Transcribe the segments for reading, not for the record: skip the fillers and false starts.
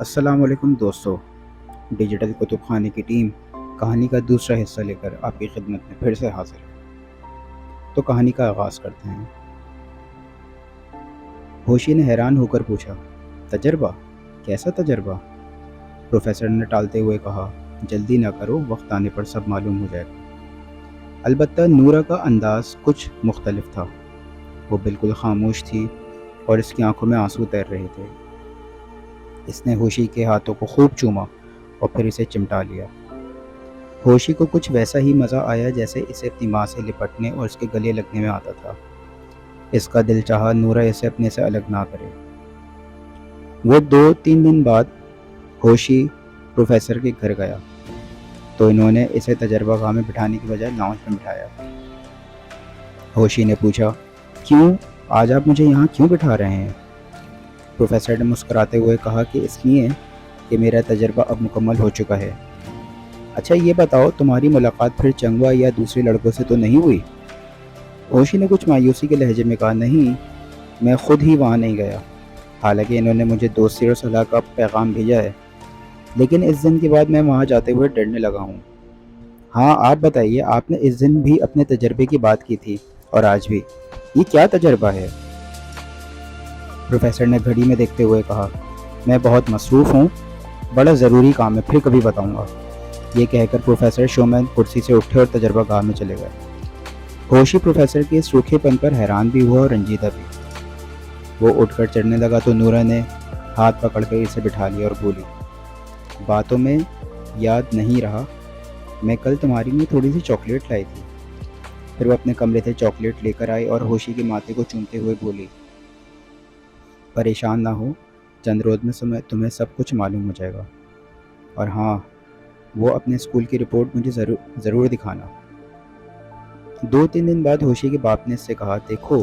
السلام علیکم دوستو، ڈیجیٹل کتب خانے کی ٹیم کہانی کا دوسرا حصہ لے کر آپ کی خدمت میں پھر سے حاضر ہے۔ تو کہانی کا آغاز کرتے ہیں۔ ہوشی نے حیران ہو کر پوچھا، تجربہ؟ کیسا تجربہ؟ پروفیسر نے ٹالتے ہوئے کہا، جلدی نہ کرو، وقت آنے پر سب معلوم ہو جائے گا۔ البتہ نورا کا انداز کچھ مختلف تھا۔ وہ بالکل خاموش تھی اور اس کی آنکھوں میں آنسو تیر رہے تھے۔ اس نے ہوشی کے ہاتھوں کو خوب چوما اور پھر اسے چمٹا لیا۔ ہوشی کو کچھ ویسا ہی مزہ آیا جیسے اسے اپنی ماں سے لپٹنے اور اس کے گلے لگنے میں آتا تھا۔ اس کا دل چاہا نورا اسے اپنے سے الگ نہ کرے۔ وہ 2-3 دن بعد ہوشی پروفیسر کے گھر گیا تو انہوں نے اسے تجربہ گاہ میں بٹھانے کی بجائے لاؤنج میں بٹھایا۔ ہوشی نے پوچھا، کیوں؟ آج آپ مجھے یہاں کیوں بٹھا رہے ہیں؟ پروفیسر نے مسکراتے ہوئے کہا کہ اس لیے کہ میرا تجربہ اب مکمل ہو چکا ہے۔ اچھا یہ بتاؤ، تمہاری ملاقات پھر چنگوا یا دوسرے لڑکوں سے تو نہیں ہوئی؟ ہوشی نے کچھ مایوسی کے لہجے میں کہا، نہیں، میں خود ہی وہاں نہیں گیا، حالانکہ انہوں نے مجھے دوستی اور صلاح کا پیغام بھیجا ہے، لیکن اس دن کے بعد میں وہاں جاتے ہوئے ڈرنے لگا ہوں۔ ہاں آپ بتائیے، آپ نے اس دن بھی اپنے تجربے کی بات کی تھی اور آج بھی، یہ کیا تجربہ ہے؟ پروفیسر نے گھڑی میں دیکھتے ہوئے کہا، میں بہت مصروف ہوں، بڑا ضروری کام ہے، پھر کبھی بتاؤں گا۔ یہ کہہ کر پروفیسر شومین کرسی سے اٹھے اور تجربہ گاہ میں چلے گئے۔ ہوشی پروفیسر کے اس روکھے پن پر حیران بھی ہوا اور رنجیدہ بھی۔ وہ اٹھ کر چڑھنے لگا تو نورا نے ہاتھ پکڑ کر اسے بٹھا لیا اور بولی، باتوں میں یاد نہیں رہا، میں کل تمہاری لیے تھوڑی سی چاکلیٹ لائی تھی۔ پھر وہ اپنے کمرے سے چاکلیٹ لے کر آئی اور ہوشی کے ماتھے کو چومتے ہوئے بولی، پریشان نہ ہو، چند روز میں تمہیں سب کچھ معلوم ہو جائے گا، اور ہاں، وہ اپنے اسکول کی رپورٹ مجھے ضرور دکھانا۔ 2-3 دن بعد ہوشی کے باپ نے اس سے کہا، دیکھو،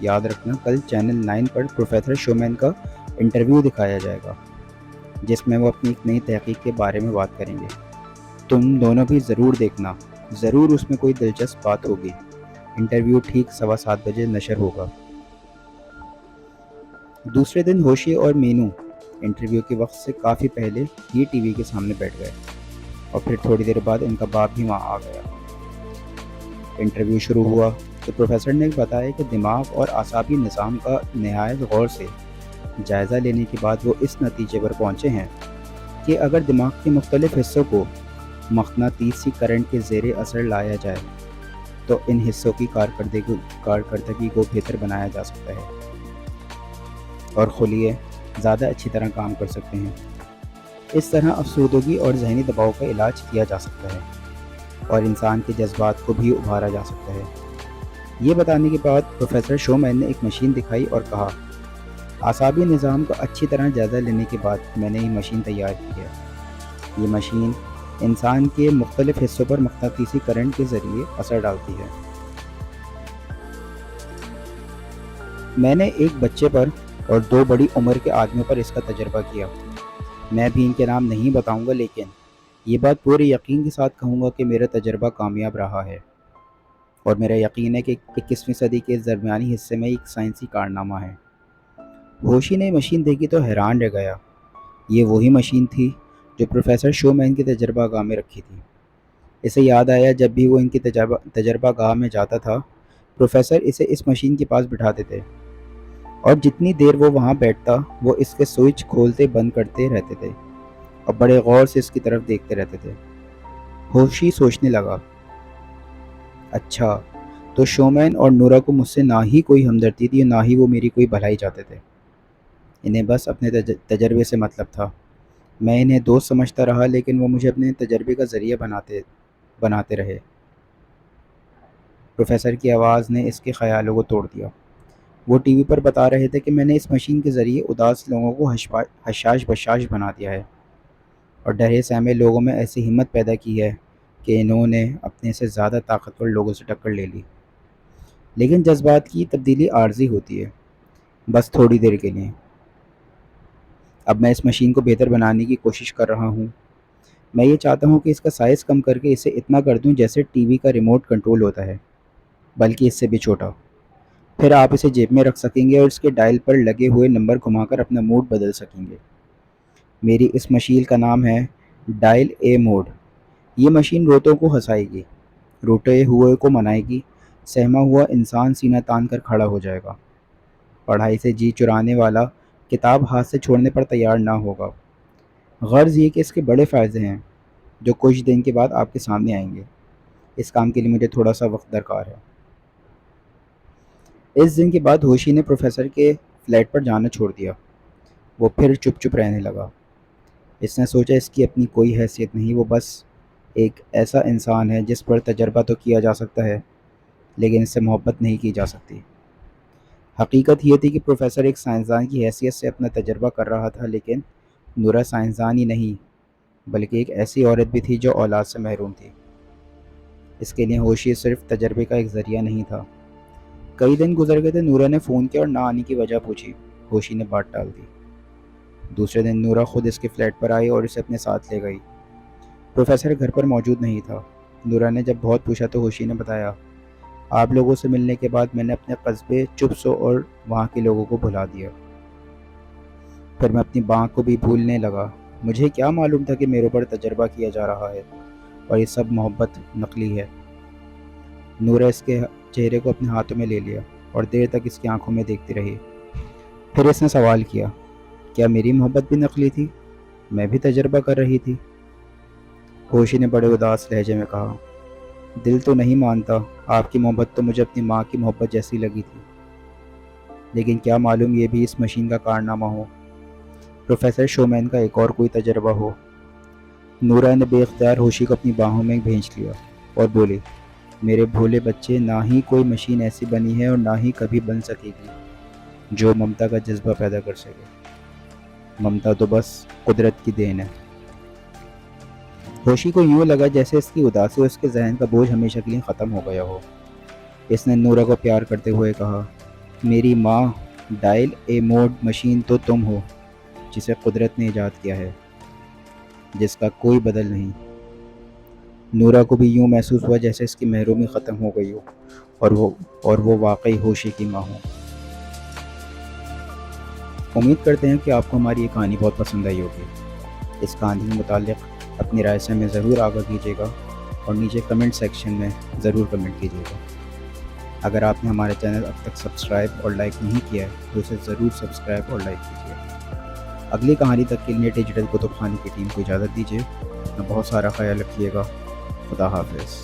یاد رکھنا، کل چینل 9 پر پروفیسر شومین کا انٹرویو دکھایا جائے گا، جس میں وہ اپنی ایک نئی تحقیق کے بارے میں بات کریں گے۔ تم دونوں بھی ضرور دیکھنا، ضرور اس میں کوئی دلچسپ بات ہوگی۔ انٹرویو ٹھیک 7:15 بجے نشر ہوگا۔ دوسرے دن ہوشی اور مینو انٹرویو کے وقت سے کافی پہلے ہی ٹی وی کے سامنے بیٹھ گئے اور پھر تھوڑی دیر بعد ان کا باپ بھی وہاں آ گیا۔ انٹرویو شروع ہوا تو پروفیسر نے بتایا کہ دماغ اور اعصابی نظام کا نہایت غور سے جائزہ لینے کے بعد وہ اس نتیجے پر پہنچے ہیں کہ اگر دماغ کے مختلف حصوں کو مقناطیسی کرنٹ کے زیر اثر لایا جائے تو ان حصوں کی کارکردگی کو بہتر بنایا جا سکتا ہے اور خلیے زیادہ اچھی طرح کام کر سکتے ہیں۔ اس طرح افسردگی اور ذہنی دباؤ کا علاج کیا جا سکتا ہے اور انسان کے جذبات کو بھی ابھارا جا سکتا ہے۔ یہ بتانے کے بعد پروفیسر شومین نے ایک مشین دکھائی اور کہا، اعصابی نظام کا اچھی طرح جائزہ لینے کے بعد میں نے یہ مشین تیار کی ہے۔ یہ مشین انسان کے مختلف حصوں پر مقناطیسی کرنٹ کے ذریعے اثر ڈالتی ہے۔ میں نے ایک بچے پر اور 2 بڑی عمر کے آدمیوں پر اس کا تجربہ کیا۔ میں بھی ان کے نام نہیں بتاؤں گا، لیکن یہ بات پورے یقین کے ساتھ کہوں گا کہ میرا تجربہ کامیاب رہا ہے، اور میرا یقین ہے کہ 21ویں صدی کے درمیانی حصے میں ایک سائنسی کارنامہ ہے۔ ہوشی نے مشین دیکھی تو حیران رہ گیا۔ یہ وہی مشین تھی جو پروفیسر شومین کے تجربہ گاہ میں رکھی تھی۔ اسے یاد آیا جب بھی وہ ان کی تجربہ گاہ میں جاتا تھا، پروفیسر اسے اس مشین کے پاس بٹھاتے تھے، اور جتنی دیر وہ وہاں بیٹھتا وہ اس کے سوئچ کھولتے بند کرتے رہتے تھے اور بڑے غور سے اس کی طرف دیکھتے رہتے تھے۔ ہوشی سوچنے لگا، اچھا، تو شومین اور نورا کو مجھ سے نہ ہی کوئی ہمدردی تھی، نہ ہی وہ میری کوئی بھلائی چاہتے تھے۔ انہیں بس اپنے تجربے سے مطلب تھا۔ میں انہیں دوست سمجھتا رہا، لیکن وہ مجھے اپنے تجربے کا ذریعہ بناتے رہے۔ پروفیسر کی آواز نے اس کے خیالوں کو توڑ دیا۔ وہ ٹی وی پر بتا رہے تھے کہ میں نے اس مشین کے ذریعے اداس لوگوں کو حشاش بشاش بنا دیا ہے اور ڈرے سہمے لوگوں میں ایسی ہمت پیدا کی ہے کہ انہوں نے اپنے سے زیادہ طاقتور لوگوں سے ٹکر لے لی۔ لیکن جذبات کی تبدیلی عارضی ہوتی ہے، بس تھوڑی دیر کے لیے۔ اب میں اس مشین کو بہتر بنانے کی کوشش کر رہا ہوں۔ میں یہ چاہتا ہوں کہ اس کا سائز کم کر کے اسے اتنا کر دوں جیسے ٹی وی کا ریموٹ کنٹرول ہوتا ہے، بلکہ اس سے بھی چھوٹا۔ پھر آپ اسے جیب میں رکھ سکیں گے اور اس کے ڈائل پر لگے ہوئے نمبر گھما کر اپنا موڈ بدل سکیں گے۔ میری اس مشین کا نام ہے ڈائل اے موڈ. یہ مشین روتوں کو ہنسائے گی، روٹے ہوئے کو منائے گی، سہما ہوا انسان سینہ تان کر کھڑا ہو جائے گا. پڑھائی سے جی چرانے والا کتاب ہاتھ سے چھوڑنے پر تیار نہ ہوگا. غرض یہ کہ اس کے بڑے فائدے ہیں جو کچھ دن کے بعد آپ کے سامنے آئیں گے. اس کام کے لیے مجھے تھوڑا سا وقت درکار ہے. اس دن کے بعد ہوشی نے پروفیسر کے فلیٹ پر جانا چھوڑ دیا. وہ پھر چپ چپ رہنے لگا. اس نے سوچا اس کی اپنی کوئی حیثیت نہیں، وہ بس ایک ایسا انسان ہے جس پر تجربہ تو کیا جا سکتا ہے لیکن اس سے محبت نہیں کی جا سکتی. حقیقت یہ تھی کہ پروفیسر ایک سائنسدان کی حیثیت سے اپنا تجربہ کر رہا تھا، لیکن نورا سائنسدان ہی نہیں بلکہ ایک ایسی عورت بھی تھی جو اولاد سے محروم تھی. اس کے لیے ہوشی صرف تجربے کا ایک ذریعہ نہیں تھا. کئی دن گزر گئے تھے. نورا نے فون کیا اور نہ آنے کی وجہ پوچھی. ہوشی نے بات ٹال دی. دوسرے دن نورا خود اس کے فلیٹ پر آئی اور اسے اپنے ساتھ لے گئی. پروفیسر گھر پر موجود نہیں تھا. نورا نے جب بہت پوچھا تو ہوشی نے بتایا، آپ لوگوں سے ملنے کے بعد میں نے اپنے قصبے چپ سو اور وہاں کے لوگوں کو بھلا دیا. پھر میں اپنی ماں کو بھی بھولنے لگا. مجھے کیا معلوم تھا کہ میرے اوپر تجربہ کیا جا رہا ہے اور یہ سب محبت نقلی ہے. نورا اس کے چہرے کو اپنے ہاتھوں میں لے لیا اور دیر تک اس کی آنکھوں میں دیکھتی رہی. پھر اس نے سوال کیا، کیا میری محبت بھی نقلی تھی؟ میں بھی تجربہ کر رہی تھی. ہوشی نے بڑے اداس لہجے میں کہا، دل تو نہیں مانتا، آپ کی محبت تو مجھے اپنی ماں کی محبت جیسی لگی تھی. لیکن کیا معلوم یہ بھی اس مشین کا کارنامہ ہو، پروفیسر شومین کا ایک اور کوئی تجربہ ہو. نورا نے بے اختیار ہوشی کو اپنی باہوں میں بھینچ لیا اور بولی، میرے بھولے بچے، نہ ہی کوئی مشین ایسی بنی ہے اور نہ ہی کبھی بن سکے گی جو ممتا کا جذبہ پیدا کر سکے. ممتا تو بس قدرت کی دین ہے. ہوشی کو یوں لگا جیسے اس کی اداسی اور اس کے ذہن کا بوجھ ہمیشہ کے لیے ختم ہو گیا ہو. اس نے نورا کو پیار کرتے ہوئے کہا، میری ماں، ڈائل اے موڈ مشین تو تم ہو جسے قدرت نے ایجاد کیا ہے، جس کا کوئی بدل نہیں. نورا کو بھی یوں محسوس ہوا جیسے اس کی محرومی ختم ہو گئی ہو اور وہ واقعی ہوشی کی ماں ہو. امید کرتے ہیں کہ آپ کو ہماری یہ کہانی بہت پسند آئی ہوگی. اس کہانی کے متعلق اپنی رائے سے ہمیں ضرور آگاہ کیجیے گا اور نیچے کمنٹ سیکشن میں ضرور کمنٹ کیجیے گا. اگر آپ نے ہمارے چینل اب تک سبسکرائب اور لائک نہیں کیا ہے تو اسے ضرور سبسکرائب اور لائک کیجیے. اگلی کہانی تک کے لیے ڈیجیٹل کتب خانے کی ٹیم کو اجازت دیجیے. اپنا بہت سارا خیال رکھیے گا. خدا حافظ.